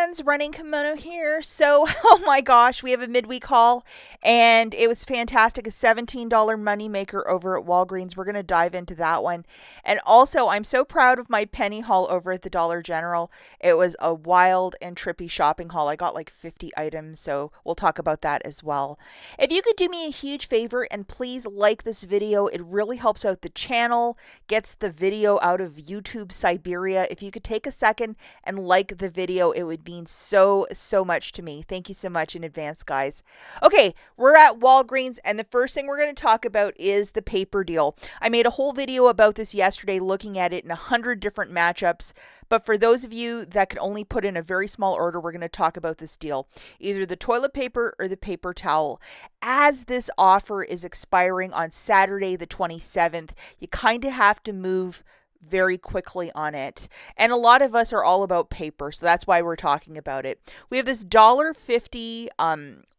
friends, Running Kimono here. So, oh my gosh, we have a midweek haul and it was fantastic. A $17 moneymaker over at Walgreens. We're going to dive into that one. And also, I'm so proud of my penny haul over at the Dollar General. It was a wild and trippy shopping haul. I got like 50 items, so we'll talk about that as well. If you could do me a huge favor and please like this video, it really helps out the channel, gets the video out of YouTube Siberia. If you could take a second and like the video, it would mean so much to me. Thank you so much in advance, guys. Okay, we're at Walgreens, and the first thing we're going to talk about is the paper deal. I made a whole video about this yesterday, looking at it in 100 different matchups. But for those of you that could only put in a very small order, we're going to talk about this deal. Either the toilet paper or the paper towel. As this offer is expiring on Saturday the 27th, you kind of have to move very quickly on it. And a lot of us are all about paper, so that's why we're talking about it. We have this $1.50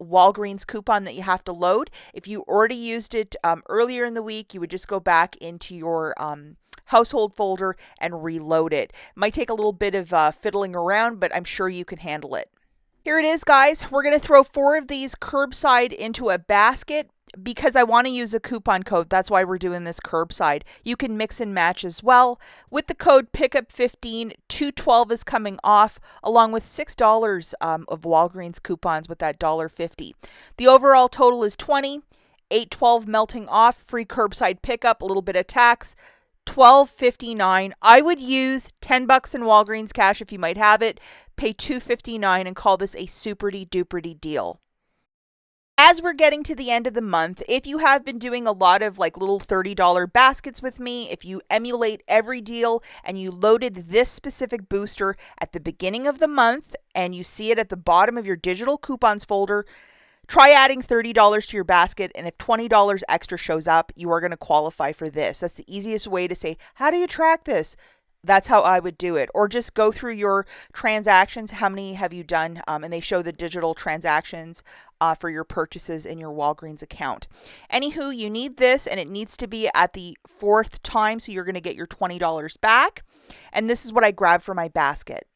Walgreens coupon that you have to load. If you already used it earlier in the week, you would just go back into your household folder and reload it. Might take a little bit of fiddling around, but I'm sure you can handle it. Here it is, guys. We're going to throw 4 of these curbside into a basket because I want to use a coupon code. That's why we're doing this curbside. You can mix and match as well. With the code pickup15, $2.12 is coming off, along with $6 of Walgreens coupons with that $1.50. The overall total is $20, $8.12 melting off, free curbside pickup, a little bit of tax, $12.59. I would use $10 in Walgreens cash if you might have it. Pay $2.59 and call this a super-duper deal. As we're getting to the end of the month, if you have been doing a lot of like little $30 baskets with me, if you emulate every deal and you loaded this specific booster at the beginning of the month and you see it at the bottom of your digital coupons folder, try adding $30 to your basket, and if $20 extra shows up, you are going to qualify for this. That's the easiest way to say, how do you track this? That's how I would do it. Or just go through your transactions. How many have you done? And they show the digital transactions for your purchases in your Walgreens account. Anywho, you need this, and it needs to be at the 4th time, so you're going to get your $20 back. And this is what I grabbed for my basket.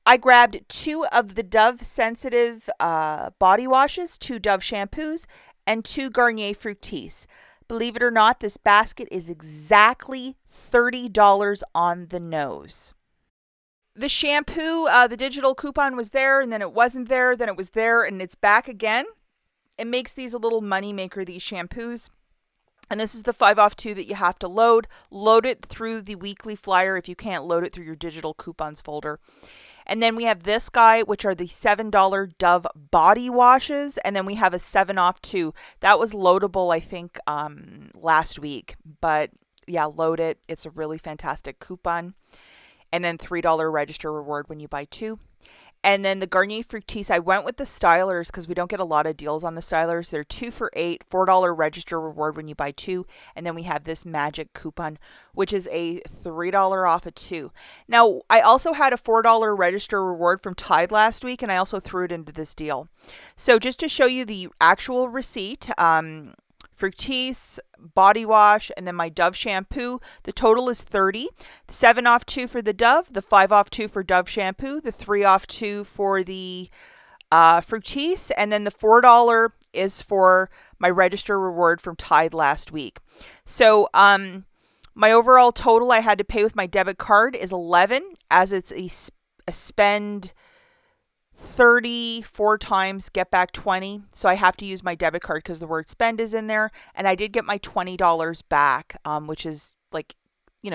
I grabbed 2 of the Dove Sensitive body washes, 2 Dove shampoos, and 2 Garnier Fructis. Believe it or not, this basket is exactly $30 on the nose. The shampoo, the digital coupon was there, and then it wasn't there, then it was there, and it's back again. It makes these a little money maker, these shampoos. And this is the 5 off 2 that you have to load. Load it through the weekly flyer if you can't load it through your digital coupons folder. And then we have this guy, which are the $7 Dove body washes. And then we have a 7 off 2. That was loadable, I think, last week. But yeah, load it. It's a really fantastic coupon. And then $3 register reward when you buy 2. And then the Garnier Fructis, I went with the stylers because we don't get a lot of deals on the stylers. They're 2 for $8, $4 register reward when you buy 2. And then we have this magic coupon, which is a $3 off of 2. Now, I also had a $4 register reward from Tide last week, and I also threw it into this deal. So just to show you the actual receipt, Fructis, body wash, and then my Dove shampoo. The total is $30. The 7 off 2 for the Dove, the 5 off 2 for Dove shampoo, the 3 off 2 for the Fructis, and then the $4 is for my register reward from Tide last week. So my overall total I had to pay with my debit card is $11, as it's a spend 34 times, get back 20. So I have to use my debit card because the word spend is in there. And I did get my $20 back, which is like,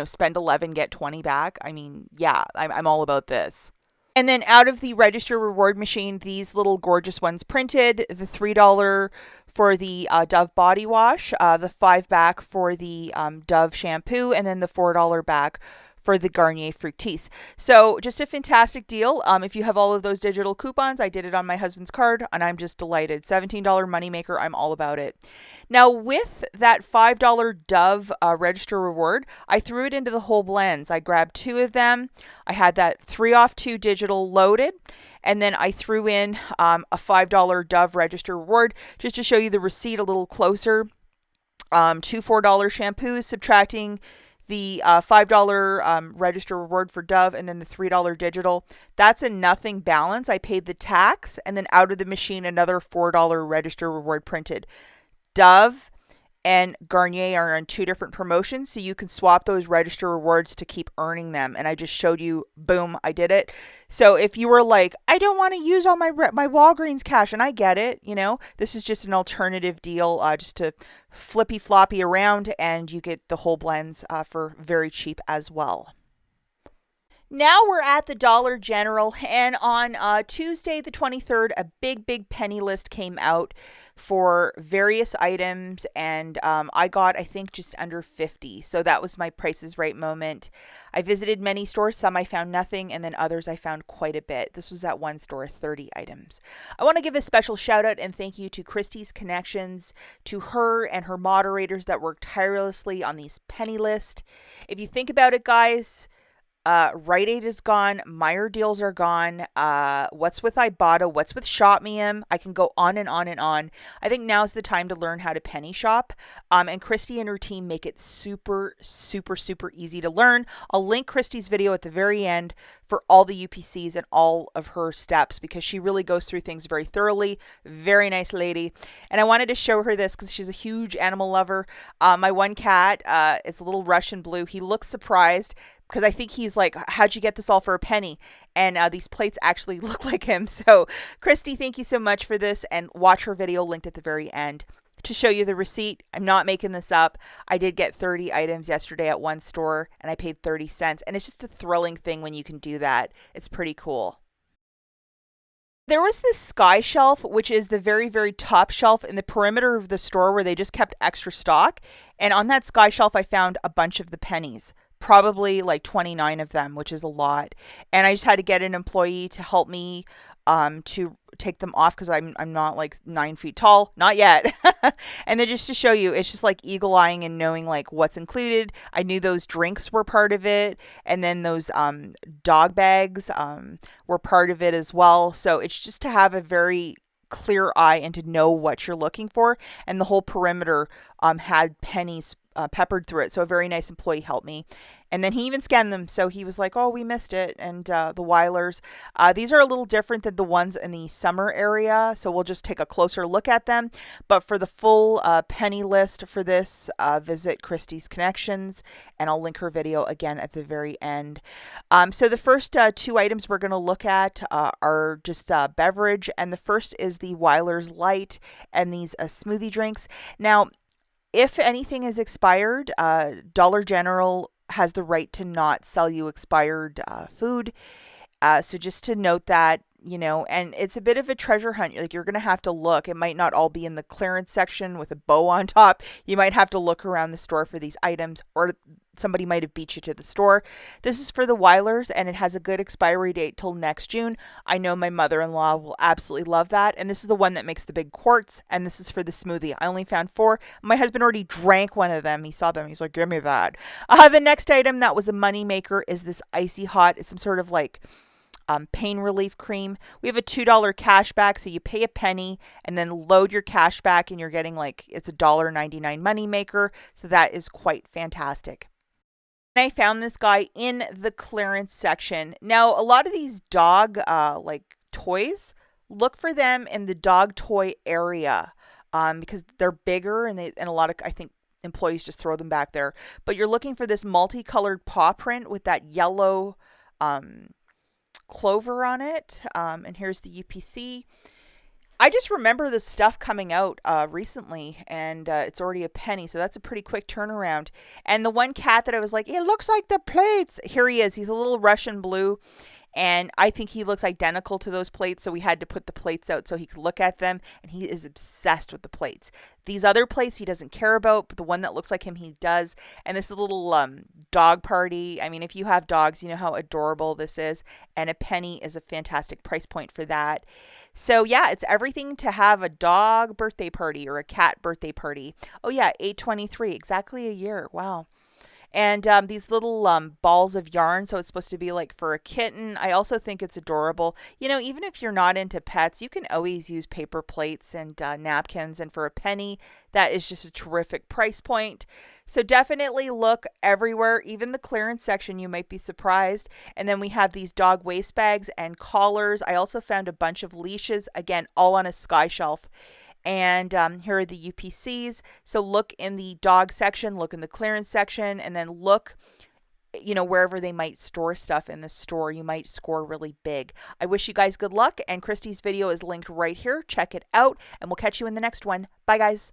spend 11, get 20 back. I mean, yeah, I'm all about this. And then out of the register reward machine, these little gorgeous ones printed, the $3 for the Dove body wash, the 5 back for the Dove shampoo, and then the $4 back for the Garnier Fructis. So just a fantastic deal. If you have all of those digital coupons, I did it on my husband's card, and I'm just delighted. $17 moneymaker, I'm all about it. Now with that $5 Dove register reward, I threw it into the whole blends. I grabbed 2 of them. I had that 3 off 2 digital loaded, and then I threw in a $5 Dove register reward just to show you the receipt a little closer. 2 $4 shampoos, subtracting the $5 register reward for Dove, and then the $3 digital. That's a nothing balance. I paid the tax, and then out of the machine, another $4 register reward printed. Dove and Garnier are on two different promotions, so you can swap those register rewards to keep earning them. And I just showed you, boom, I did it. So if you were like, I don't want to use all my Walgreens cash, and I get it, this is just an alternative deal, just to flippy floppy around, and you get the whole blends for very cheap as well. Now we're at the Dollar General, and on Tuesday, the 23rd, a big penny list came out for various items, and I got, I think, just under 50. So that was my Price is Right moment. I visited many stores. Some I found nothing, and then others I found quite a bit. This was at one store, 30 items. I want to give a special shout out and thank you to Christie's Connections, to her and her moderators that worked tirelessly on these penny lists. If you think about it, guys, Rite Aid is gone. Meijer deals are gone. What's with IBOTTA? What's with Shopmium? I can go on and on and on. I think now's the time to learn how to penny shop. And Christy and her team make it super easy to learn. I'll link Christy's video at the very end for all the UPCs and all of her steps, because she really goes through things very thoroughly. Very nice lady. And I wanted to show her this because she's a huge animal lover. My one cat is a little Russian blue. He looks surprised, because I think he's like, how'd you get this all for a penny? And these plates actually look like him. So, Christy, thank you so much for this. And watch her video linked at the very end to show you the receipt. I'm not making this up. I did get 30 items yesterday at one store, and I paid 30 cents. And it's just a thrilling thing when you can do that. It's pretty cool. There was this sky shelf, which is the very top shelf in the perimeter of the store where they just kept extra stock. And on that sky shelf, I found a bunch of the pennies. Probably like 29 of them, which is a lot. And I just had to get an employee to help me to take them off, because I'm not like 9 feet tall, not yet. And then just to show you, it's just like eagle eyeing and knowing like what's included. I knew those drinks were part of it, and then those dog bags were part of it as well. So it's just to have a very clear eye and to know what you're looking for. And the whole perimeter had pennies peppered through it. So a very nice employee helped me. And then he even scanned them. So he was like, oh, we missed it. And the Weilers, these are a little different than the ones in the summer area. So we'll just take a closer look at them. But for the full penny list for this, visit Christie's Connections. And I'll link her video again at the very end. So the first two items we're going to look at are just beverage. And the first is the Weilers Light and these smoothie drinks. Now, if anything is expired, Dollar General has the right to not sell you expired food. So just to note that, and it's a bit of a treasure hunt. Like, you're going to have to look. It might not all be in the clearance section with a bow on top. You might have to look around the store for these items, or somebody might have beat you to the store. This is for the Weilers, and it has a good expiry date till next June. I know my mother-in-law will absolutely love that. And this is the one that makes the big quarts, and this is for the smoothie. I only found 4. My husband already drank one of them. He saw them. He's like, give me that. The next item that was a money maker is this Icy Hot. It's some sort of like pain relief cream. We have a $2 cash back, so you pay a penny and then load your cash back, and you're getting like, it's a $1.99 money maker. So that is quite fantastic. I found this guy in the clearance section. Now, a lot of these dog like toys, look for them in the dog toy area because they're bigger, and a lot of, I think, employees just throw them back there. But you're looking for this multicolored paw print with that yellow clover on it. And here's the UPC. I just remember this stuff coming out recently, and it's already a penny, so that's a pretty quick turnaround. And the one cat that I was like, it looks like the plates. Here he is. He's a little Russian blue, and I think he looks identical to those plates, so we had to put the plates out so he could look at them, and he is obsessed with the plates. These other plates he doesn't care about, but the one that looks like him, he does. And this is a little dog party. I mean, if you have dogs, you know how adorable this is, and a penny is a fantastic price point for that. So yeah, it's everything to have a dog birthday party or a cat birthday party. Oh yeah, 8/23, exactly a year. Wow. And these little balls of yarn. So it's supposed to be like for a kitten. I also think it's adorable. You know, even if you're not into pets, you can always use paper plates and napkins. And for a penny, that is just a terrific price point. So definitely look everywhere, even the clearance section. You might be surprised. And then we have these dog waste bags and collars. I also found a bunch of leashes, again, all on a sky shelf. And here are the UPCs. So look in the dog section, look in the clearance section, and then look, you know, wherever they might store stuff in the store. You might score really big. I wish you guys good luck, and Christy's video is linked right here. Check it out, and we'll catch you in the next one. Bye, guys.